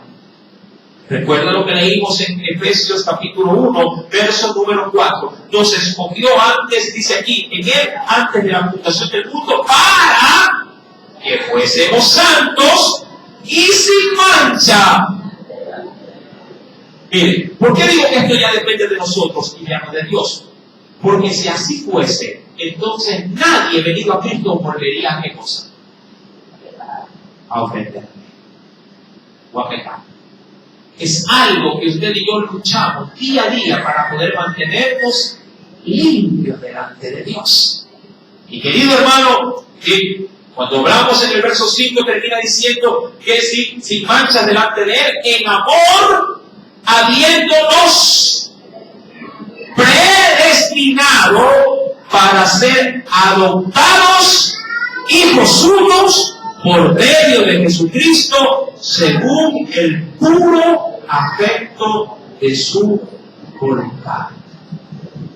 Recuerda lo que leímos en Efesios capítulo 1, verso número 4. Nos escogió antes, dice aquí, en él, antes de la fundación del mundo, para que fuésemos santos y sin mancha. Mire, ¿por qué digo que esto ya depende de nosotros y ya no de Dios? Porque si así fuese, entonces nadie venido a Cristo volvería a qué cosa? A ofender o a pecar. Es algo que usted y yo luchamos día a día para poder mantenernos limpios delante de Dios. Y querido hermano, cuando hablamos en el verso 5 termina diciendo que sin manchas delante de Él, en amor, habiéndonos predestinado para ser adoptados hijos suyos por medio de Jesucristo, según el puro afecto de su voluntad.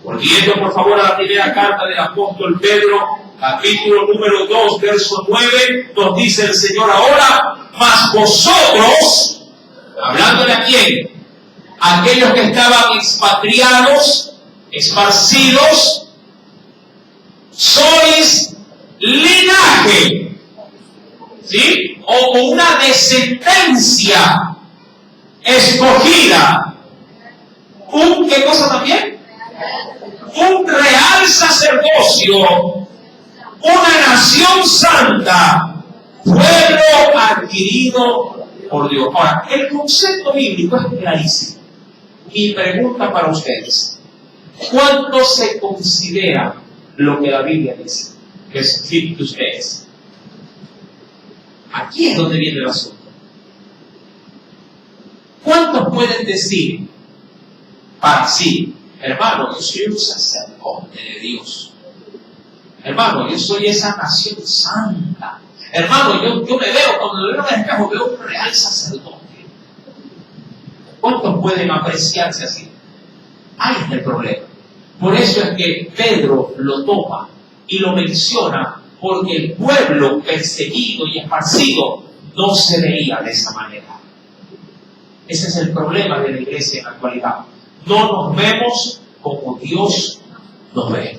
Volviendo por favor a la primera carta del apóstol Pedro, capítulo número 2, verso 9, nos dice el Señor ahora, mas vosotros, hablándole a quién, aquellos que estaban expatriados, esparcidos, sois linaje, ¿sí? O una descendencia escogida. ¿Qué cosa también? Un real sacerdocio, una nación santa, pueblo adquirido por Dios. Ahora, el concepto bíblico es clarísimo. Mi pregunta para ustedes: ¿cuánto se considera lo que la Biblia dice que es fit de ustedes? Aquí es donde viene el asunto. ¿Cuántos pueden decir para sí, hermano, yo soy un sacerdote de Dios? Hermano, yo soy esa nación santa. Hermano, yo me veo, cuando me veo en el espejo, veo un real sacerdote. ¿Cuántos pueden apreciarse así? Ahí está el problema. Por eso es que Pedro lo toma y lo menciona, porque el pueblo perseguido y esparcido no se veía de esa manera. Ese es el problema de la iglesia en la actualidad. No nos vemos como Dios nos ve.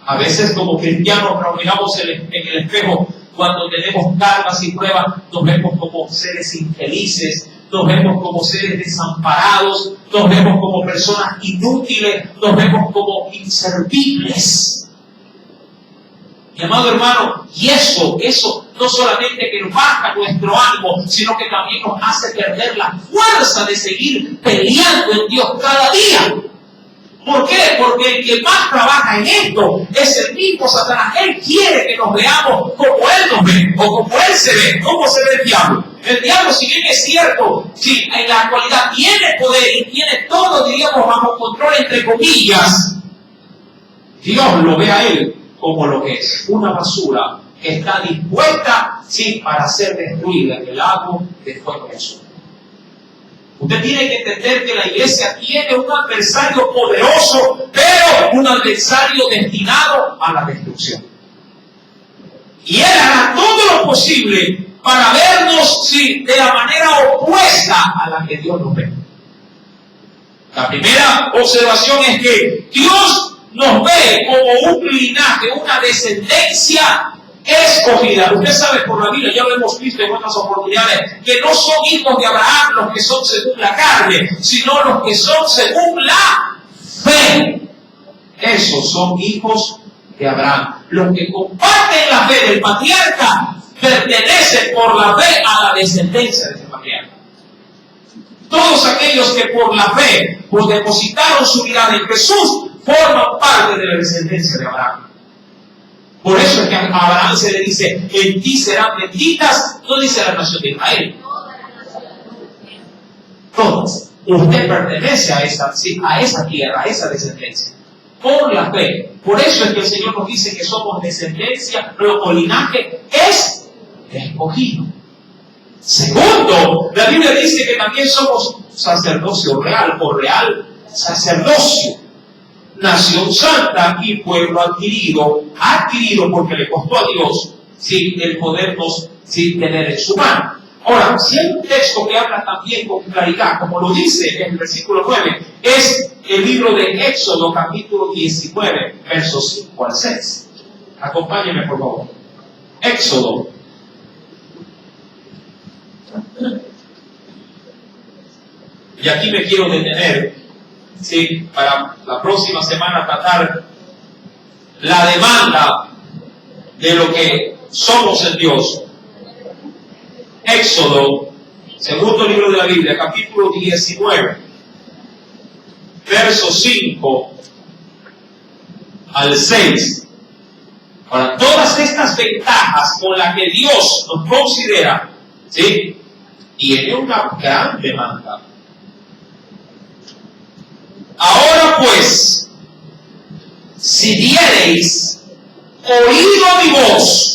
A veces como cristianos nos miramos en el espejo cuando tenemos cargas y pruebas, nos vemos como seres infelices, nos vemos como seres desamparados, nos vemos como personas inútiles, nos vemos como inservibles. Mi amado hermano, y eso no solamente que nos baja nuestro ánimo, sino que también nos hace perder la fuerza de seguir peleando en Dios cada día. ¿Por qué? Porque el que más trabaja en esto es el mismo Satanás. Él quiere que nos veamos como Él nos ve, o como Él se ve. ¿Cómo se ve el diablo? El diablo, si bien es cierto, si en la actualidad tiene poder y tiene todo, diríamos, bajo control, entre comillas, Dios lo ve a él como lo que es, una basura que está dispuesta, sí, para ser destruida en el lago de fuego y azufre. Usted tiene que entender que la iglesia tiene un adversario poderoso, pero un adversario destinado a la destrucción. Y Él hará todo lo posible para vernos, sí, de la manera opuesta a la que Dios nos ve. La primera observación es que Dios nos ve como un linaje, una descendencia escogida. Usted sabe por la Biblia, ya lo hemos visto en otras oportunidades, que no son hijos de Abraham los que son según la carne, sino los que son según la fe. Esos son hijos de Abraham. Los que comparten la fe del patriarca pertenecen por la fe a la descendencia de ese patriarca. Todos aquellos que por la fe pues depositaron su mirada en Jesús forman parte de la descendencia de Abraham. Por eso es que a Abraham se le dice, en ti serán benditas, no dice la nación de Israel. Todas. Usted pertenece a esa tierra, a esa descendencia. Por la fe. Por eso es que el Señor nos dice que somos descendencia, o linaje es escogido. Segundo, la Biblia dice que también somos sacerdocio real, o real sacerdocio. Nación santa y pueblo adquirido porque le costó a Dios, sí, el podernos, sí, tener en su mano. Ahora, si hay un texto que habla también con claridad, como lo dice en el versículo 9, es el libro de Éxodo, capítulo 19, versos 5 al 6. Acompáñenme, por favor. Éxodo. Y aquí me quiero detener, ¿sí? Para la próxima semana tratar la demanda de lo que somos en Dios. Éxodo, segundo libro de la Biblia, capítulo 19, versos 5 al 6. Para todas estas ventajas con las que Dios nos considera, ¿sí? Tiene una gran demanda. Ahora pues, si diereis oído a mi voz.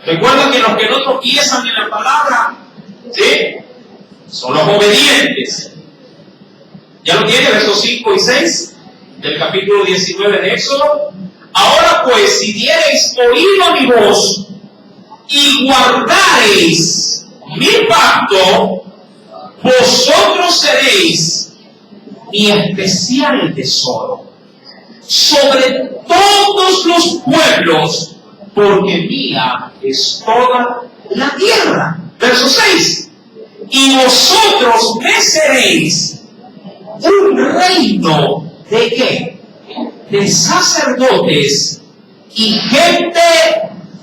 Recuerda que los que no tropiezan en la palabra, ¿sí? Son los obedientes. ¿Ya lo tiene? Versos 5 y 6 del capítulo 19 de Éxodo. Ahora pues, si diereis oído a mi voz y guardareis mi pacto, vosotros seréis mi especial tesoro sobre todos los pueblos, porque mía es toda la tierra. Verso 6. Y vosotros me seréis un reino de ¿qué? De sacerdotes y gente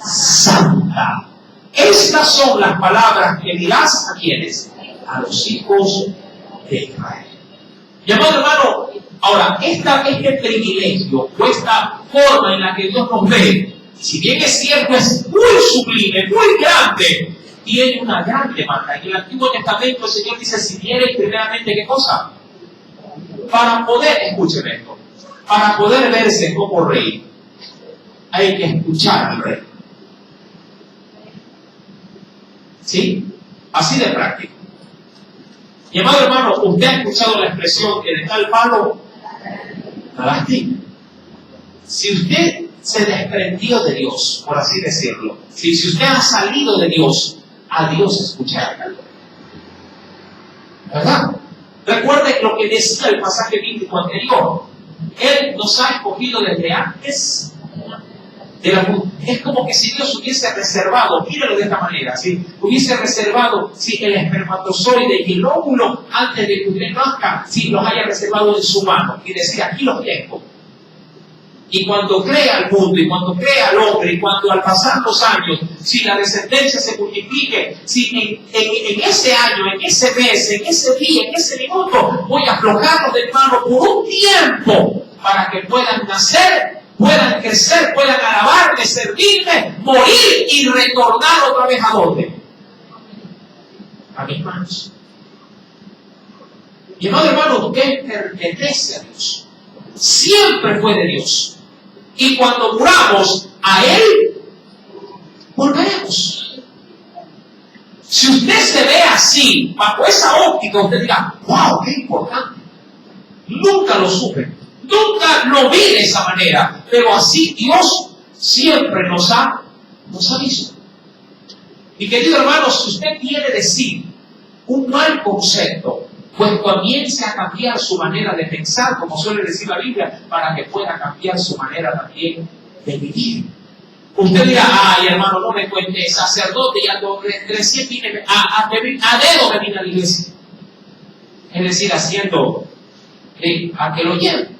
santa. Estas son las palabras que dirás a quienes, a los hijos de Israel. Mi amado hermano, ahora, este privilegio o esta forma en la que Dios nos ve, si bien es cierto, es muy sublime, muy grande, tiene una gran demanda. En el Antiguo Testamento el Señor dice, si quieres primeramente, ¿qué cosa? Para poder, escuchen esto, para poder verse como rey, hay que escuchar al rey. ¿Sí? Así de práctico. Mi amado hermano, usted ha escuchado la expresión que de tal palo, tal astilla. Si usted se desprendió de Dios, por así decirlo, si usted ha salido de Dios, a Dios escuchará. ¿Verdad? Recuerde lo que decía el pasaje bíblico anterior. Él nos ha escogido desde antes de la mundo. Es como que si Dios hubiese reservado, míralo de esta manera, ¿sí? Hubiese reservado, ¿sí? El espermatozoide y el óvulo antes de que usted nazca, ¿sí? Los haya reservado en su mano y decía, aquí los tengo. Y cuando crea el mundo, y cuando crea al hombre, y cuando al pasar los años, si la descendencia se multiplique, si en ese año, en ese mes, en ese día, en ese minuto, voy a aflojarlos de mano por un tiempo para que puedan nacer, puedan crecer, puedan alabarme, servirme, morir y retornar otra vez a dónde? A mis manos. Mi amado hermano, usted pertenece a Dios. Siempre fue de Dios. Y cuando muramos a Él, volveremos. Si usted se ve así, bajo esa óptica, usted dirá, wow, qué importante. Nunca lo supe, nunca lo vi de esa manera, pero así Dios siempre nos ha visto. Mi querido hermano, si usted quiere decir un mal concepto, pues comience a cambiar su manera de pensar, como suele decir la Biblia, para que pueda cambiar su manera también de vivir. Usted dirá, ay hermano, no me cuente, sacerdote, y recién vine a dedo me vine a la iglesia. Es decir, haciendo a que lo lleven.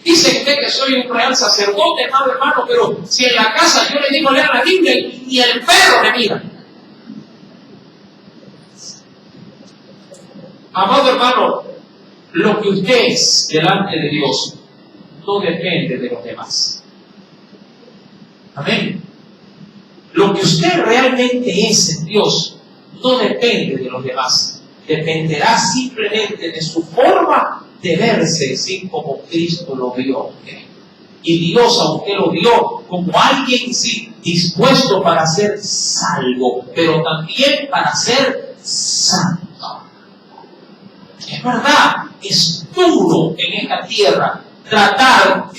Dice usted que soy un real sacerdote, hermano, pero si en la casa yo le digo leer la Biblia y ni el perro me mira. Amado hermano, lo que usted es delante de Dios no depende de los demás. Amén. Lo que usted realmente es en Dios no depende de los demás. Dependerá simplemente de su forma de verse, así como Cristo lo vio. Y Dios a usted lo vio como alguien sí, dispuesto para ser salvo, pero también para ser santo. Es verdad, es duro en esta tierra tratar,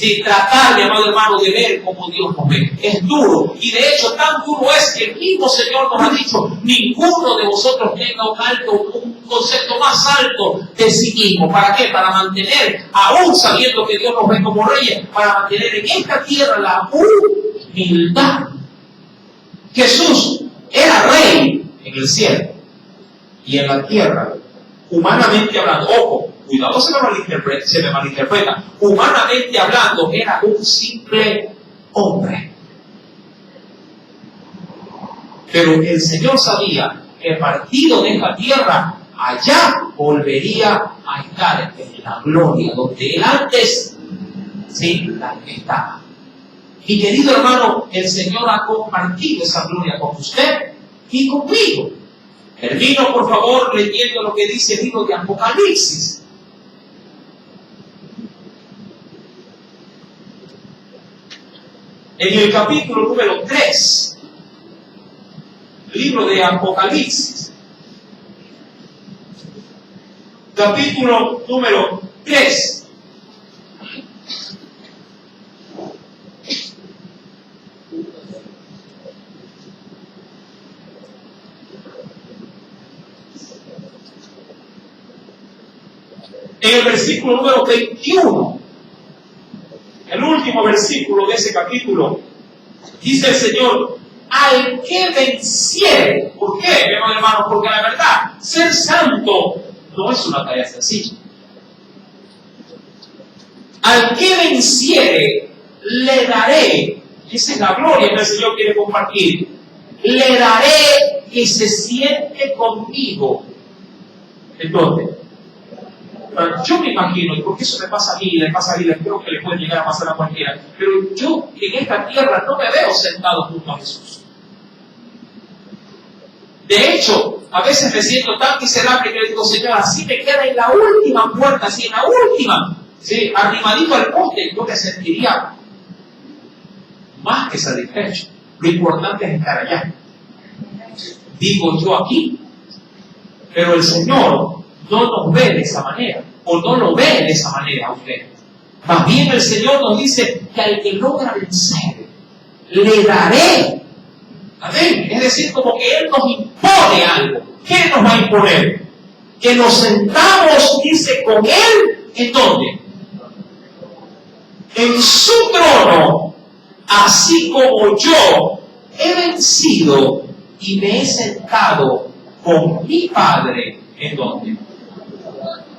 mi amado hermano, de ver como Dios nos ve. Es duro. Y de hecho, tan duro es que el mismo Señor nos ha dicho, ninguno de vosotros tenga un concepto más alto de sí mismo. ¿Para qué? Para mantener, aún sabiendo que Dios nos ve como reyes, para mantener en esta tierra la humildad. Jesús era rey en el cielo y en la tierra, humanamente hablando. Ojo, cuidado, se me malinterpreta. Humanamente hablando, era un simple hombre. Pero el Señor sabía que partido de esta tierra, allá volvería a estar en la gloria, donde él antes la estaba. Mi querido hermano, el Señor ha compartido esa gloria con usted y conmigo. Termino, por favor, leyendo lo que dice el libro de Apocalipsis. En el capítulo número 3, libro de Apocalipsis, capítulo número 3. En el versículo número 21, el último versículo de ese capítulo, dice el Señor, al que venciere. ¿Por qué, mi hermano? Porque la verdad, ser santo no es una tarea sencilla. Al que venciere, le daré, y esa es la gloria que el Señor quiere compartir, le daré que se siente conmigo. Entonces, yo me imagino, y porque eso me pasa a mí, le pasa a mí, creo que le puede llegar a pasar a cualquiera, pero yo en esta tierra no me veo sentado junto a Jesús. De hecho, a veces me siento tan miserable que le digo, Señor, así me queda en la última puerta, así en la última, arrimadito al poste, yo me sentiría más que satisfecho. Lo importante es estar allá. Digo yo aquí, pero el Señor no nos ve de esa manera, o no lo ve de esa manera a usted. Más bien el Señor nos dice que al que logra vencer, le daré. Amén. Es decir, como que Él nos impone algo. ¿Qué nos va a imponer? Que nos sentamos, dice, con Él, ¿en dónde? En su trono, así como yo he vencido y me he sentado con mi Padre, ¿en dónde?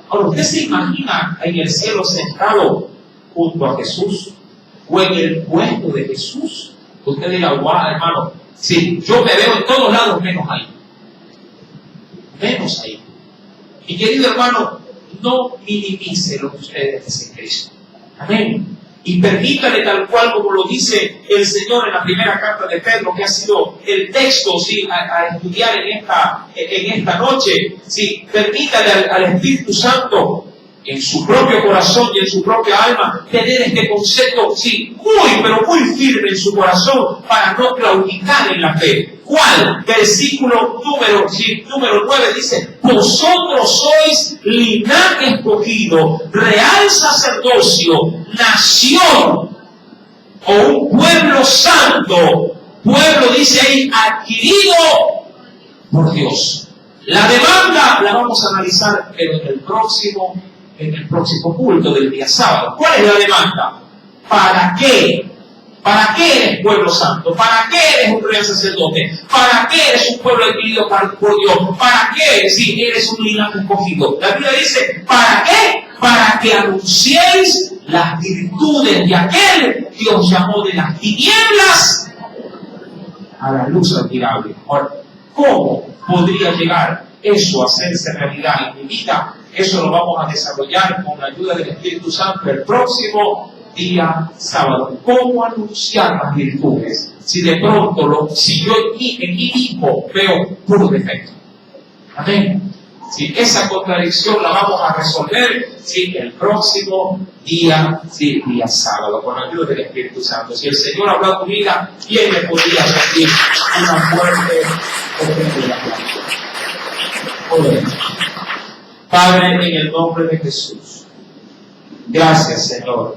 Ahora, ¿usted se imagina en el cielo sentado junto a Jesús? ¿O en el puesto de Jesús? Usted dirá, guau, hermano, sí, yo me veo en todos lados menos ahí. Menos ahí. Mi querido hermano, no minimice lo que usted es en Cristo. Amén. Y permítale, tal cual como lo dice el Señor en la primera carta de Pedro, que ha sido el texto a estudiar en esta noche, permítale al Espíritu Santo en su propio corazón y en su propia alma tener este concepto, pero muy firme en su corazón para no claudicar en la fe. ¿Cuál? Versículo número 9 dice, vosotros sois linaje escogido, real sacerdocio, nación o un pueblo santo, pueblo dice ahí, adquirido por Dios. La demanda la vamos a analizar en el próximo culto del día sábado. ¿Cuál es la demanda? ¿Para qué? ¿Para qué eres pueblo santo? ¿Para qué eres un real sacerdote? ¿Para qué eres un pueblo adquirido por Dios? ¿Para qué si eres un linaje escogido? La Biblia dice, ¿para qué? Para que anunciéis las virtudes de aquel que os llamó de las tinieblas a la luz admirable. Ahora, ¿cómo podría llegar eso a hacerse realidad en mi vida? Eso lo vamos a desarrollar con la ayuda del Espíritu Santo el próximo día sábado. ¿Cómo anunciar las virtudes? Si de pronto, si yo en mí mismo veo puro defecto. Amén. Esa contradicción la vamos a resolver el próximo día sábado, con la ayuda del Espíritu Santo. Si el Señor habla de tu vida, ¿quién le podría decir una fuerte ofrenda? Padre, en el nombre de Jesús, gracias, Señor,